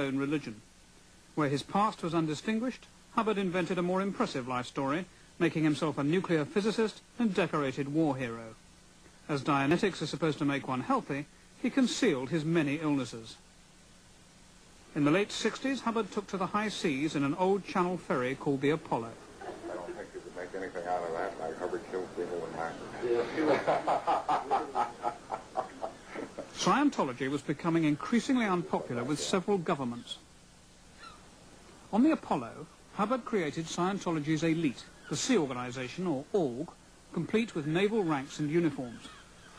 own religion. Where his past was undistinguished, Hubbard invented a more impressive life story, making himself a nuclear physicist and decorated war hero. As Dianetics is supposed to make one healthy, he concealed his many illnesses. In the late 60s, Hubbard took to the high seas in an old Channel ferry called the Apollo. I don't think you could make anything out of that, like Hubbard killed people in that. Scientology was becoming increasingly unpopular with several governments. On the Apollo, Hubbard created Scientology's elite, the Sea Organization, or org, complete with naval ranks and uniforms.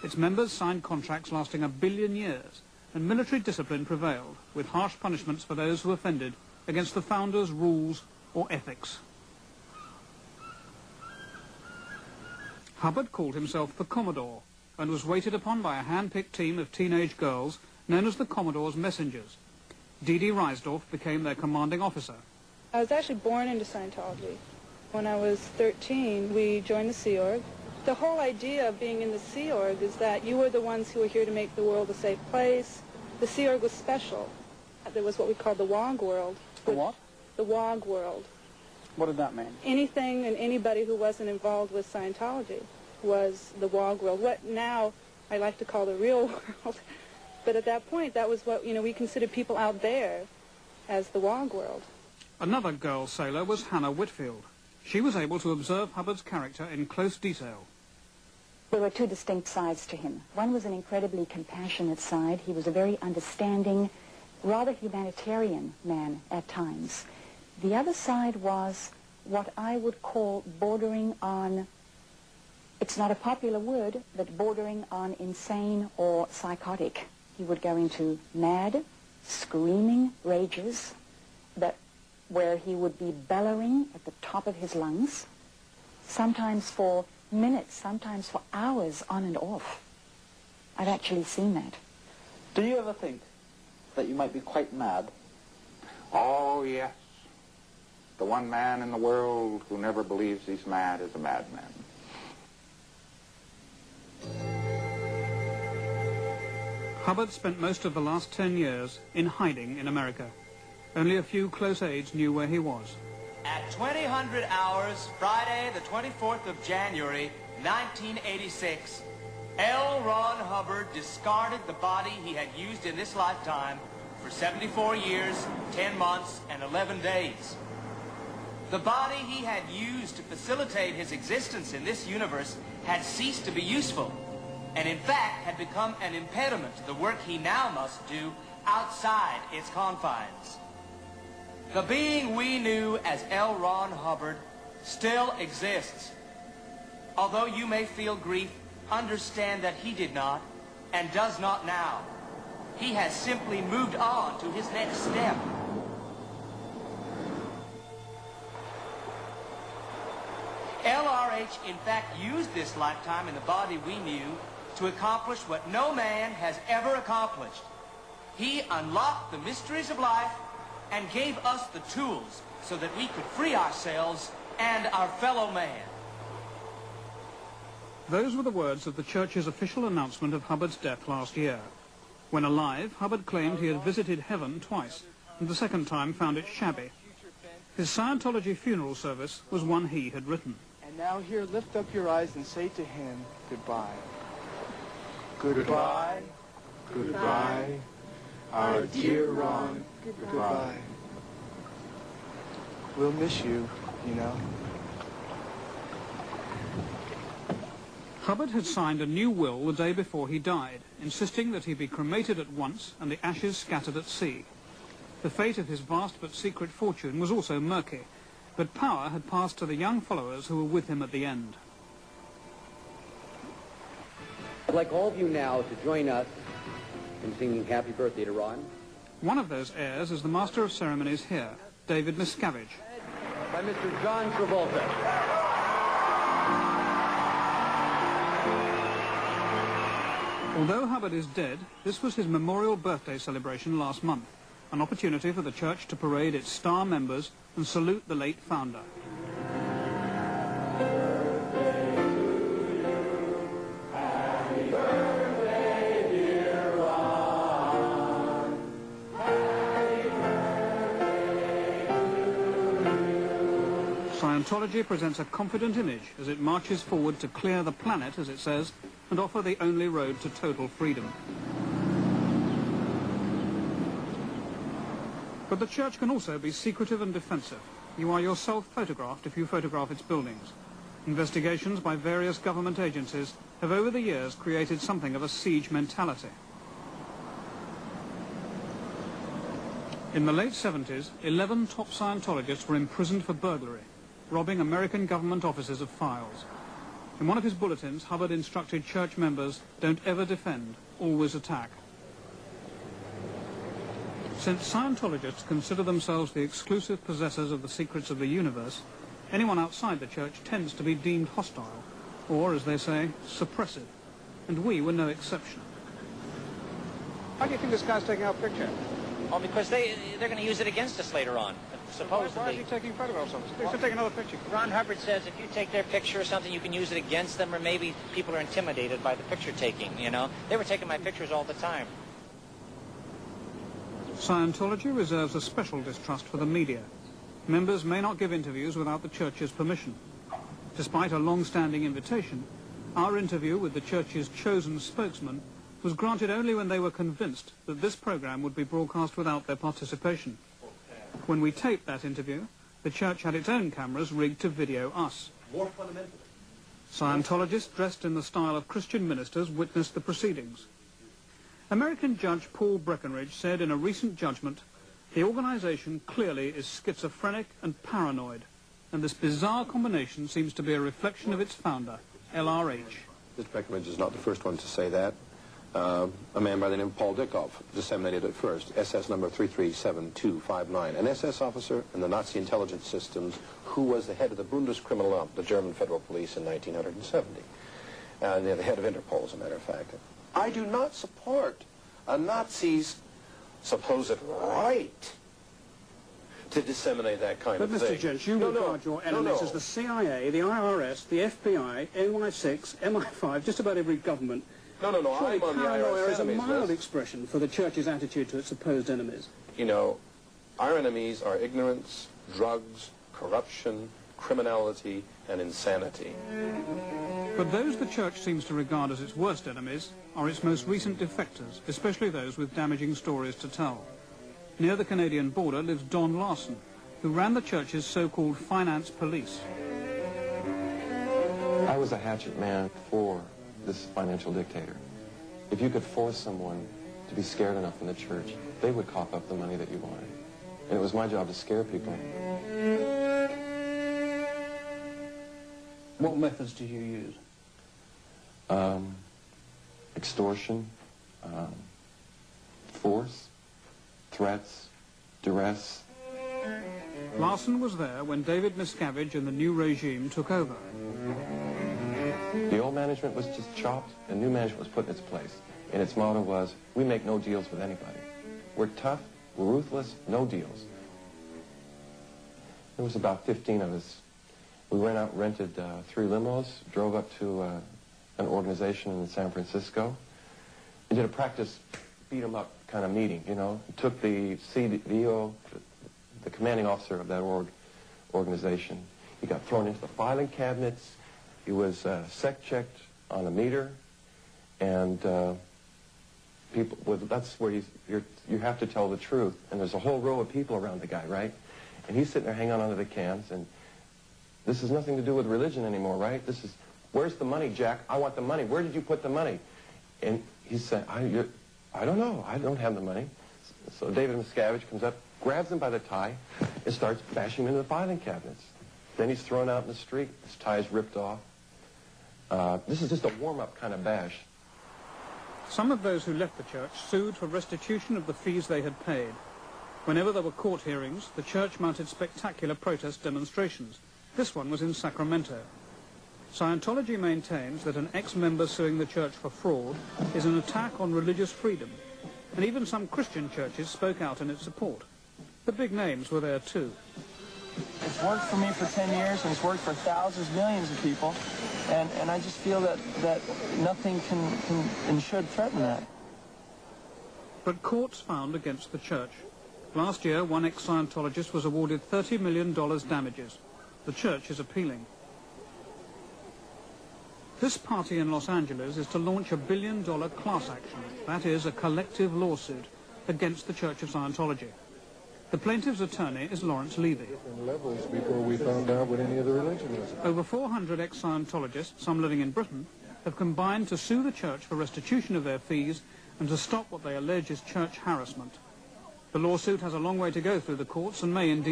Its members signed contracts lasting 1 billion years, and military discipline prevailed, with harsh punishments for those who offended against the founders' rules or ethics. Hubbard called himself the Commodore, and was waited upon by a hand-picked team of teenage girls known as the Commodore's Messengers. Dee Dee Reisdorf became their commanding officer. I was actually born into Scientology. When I was 13, we joined the Sea Org. The whole idea of being in the Sea Org is that you were the ones who were here to make the world a safe place. The Sea Org was special. There was what we called the WOG world. The what? The WOG world. What did that mean? Anything and anybody who wasn't involved with Scientology was the WOG world. What now I like to call the real world. But at that point, that was what, we considered people out there as the WOG world. Another girl sailor was Hannah Whitfield. She was able to observe Hubbard's character in close detail. There were two distinct sides to him. One was an incredibly compassionate side. He was a very understanding, rather humanitarian man at times. The other side was what I would call bordering on, it's not a popular word, but bordering on insane or psychotic. He would go into mad, screaming rages where he would be bellowing at the top of his lungs, sometimes for minutes, sometimes for hours on and off. I've actually seen that. Do you ever think that you might be quite mad? Oh, yes. The one man in the world who never believes he's mad is a madman. Hubbard spent most of the last 10 years in hiding in America. Only a few close aides knew where he was. At 2000 hours, Friday, the 24th of January, 1986, L. Ron Hubbard discarded the body he had used in this lifetime for 74 years, 10 months, and 11 days. The body he had used to facilitate his existence in this universe had ceased to be useful, and in fact had become an impediment to the work he now must do outside its confines. The being we knew as L. Ron Hubbard still exists. Although you may feel grief, understand that he did not and does not now. He has simply moved on to his next step. LRH, in fact, used this lifetime in the body we knew to accomplish what no man has ever accomplished. He unlocked the mysteries of life and gave us the tools so that we could free ourselves and our fellow man. Those were the words of the Church's official announcement of Hubbard's death last year. When alive, Hubbard claimed he had visited heaven twice, and the second time found it shabby. His Scientology funeral service was one he had written. And now here, lift up your eyes and say to him, goodbye. Goodbye. Goodbye. Our dear Ron, goodbye. We'll miss you, you know. Hubbard had signed a new will the day before he died, insisting that he be cremated at once and the ashes scattered at sea. The fate of his vast but secret fortune was also murky, but power had passed to the young followers who were with him at the end. I'd like all of you now to join us in singing Happy Birthday to Ron. One of those heirs is the Master of Ceremonies here, David Miscavige. By Mr. John Travolta. Although Hubbard is dead, this was his memorial birthday celebration last month, an opportunity for the Church to parade its star members and salute the late founder. Scientology presents a confident image as it marches forward to clear the planet, as it says, and offer the only road to total freedom. But the church can also be secretive and defensive. You are yourself photographed if you photograph its buildings. Investigations by various government agencies have over the years created something of a siege mentality. In the late 70s, 11 top Scientologists were imprisoned for burglary, robbing American government offices of files. In one of his bulletins, Hubbard instructed church members, don't ever defend, always attack. Since Scientologists consider themselves the exclusive possessors of the secrets of the universe, anyone outside the church tends to be deemed hostile, or, as they say, suppressive. And we were no exception. Why do you think this guy's taking our picture? Oh, because they're going to use it against us later on, supposedly. Why is he taking photographs of us? They should take another picture. Ron Hubbard says if you take their picture or something, you can use it against them, or maybe people are intimidated by the picture taking, you know? They were taking my pictures all the time. Scientology reserves a special distrust for the media. Members may not give interviews without the church's permission. Despite a long-standing invitation, our interview with the church's chosen spokesman was granted only when they were convinced that this program would be broadcast without their participation. When we taped that interview, the church had its own cameras rigged to video us. More fundamentally, Scientologists dressed in the style of Christian ministers witnessed the proceedings. American Judge Paul Breckenridge said in a recent judgment, the organization clearly is schizophrenic and paranoid, and this bizarre combination seems to be a reflection of its founder, LRH. Mr. Breckenridge is not the first one to say that. A man by the name of Paul Dickoff disseminated it first, SS number 337259, an SS officer in the Nazi intelligence systems who was the head of the Bundeskriminalamt, the German federal police, in 1970. They're the head of Interpol, as a matter of fact. I do not support a Nazi's supposed right to disseminate that kind of thing. But, Mr. Judge, you regard your enemies as the CIA, the IRS, the FBI, MI6, MI5, just about every government. No, Surely I'm on the paranoia IRS is a enemies mild list. expression for the church's attitude to its supposed enemies. You know, our enemies are ignorance, drugs, corruption, criminality, and insanity. But those the church seems to regard as its worst enemies are its most recent defectors, especially those with damaging stories to tell. Near the Canadian border lives Don Larson, who ran the church's so-called finance police. I was a hatchet man for this financial dictator. If you could force someone to be scared enough in the church, they would cough up the money that you wanted. And it was my job to scare people. What methods do you use? Extortion, force, threats, duress. Larson was there when David Miscavige and the new regime took over. The old management was just chopped, and new management was put in its place. And its motto was, we make no deals with anybody. We're tough, we're ruthless, no deals. There was about 15 of us. We went out and rented 3 limos, drove up to an organization in San Francisco, and did a practice beat-em-up kind of meeting, you know. We took the CEO, the commanding officer of that organization. He got thrown into the filing cabinets. He was sec-checked on a meter, and people. Well, that's where you have to tell the truth. And there's a whole row of people around the guy, right? And he's sitting there hanging on to the cans, and this has nothing to do with religion anymore, right? This is, where's the money, Jack? I want the money. Where did you put the money? And he said, I don't know. I don't have the money. So David Miscavige comes up, grabs him by the tie, and starts bashing him into the filing cabinets. Then he's thrown out in the street. His tie's ripped off. This is just a warm-up kind of bash. Some of those who left the church sued for restitution of the fees they had paid. Whenever there were court hearings, the church mounted spectacular protest demonstrations. This one was in Sacramento. Scientology maintains that an ex-member suing the church for fraud is an attack on religious freedom, and even some Christian churches spoke out in its support. The big names were there too. It's worked for me for 10 years, and it's worked for thousands, millions of people, and I just feel that nothing can and should threaten that. But courts found against the church. Last year, one ex-Scientologist was awarded $30 million damages. The church is appealing. This party in Los Angeles is to launch a $1 billion class action, that is, a collective lawsuit, against the Church of Scientology. The plaintiff's attorney is Lawrence Levy. Levels before we found out what any of the religion was. Over 400 ex-Scientologists, some living in Britain, have combined to sue the church for restitution of their fees and to stop what they allege is church harassment. The lawsuit has a long way to go through the courts and may indeed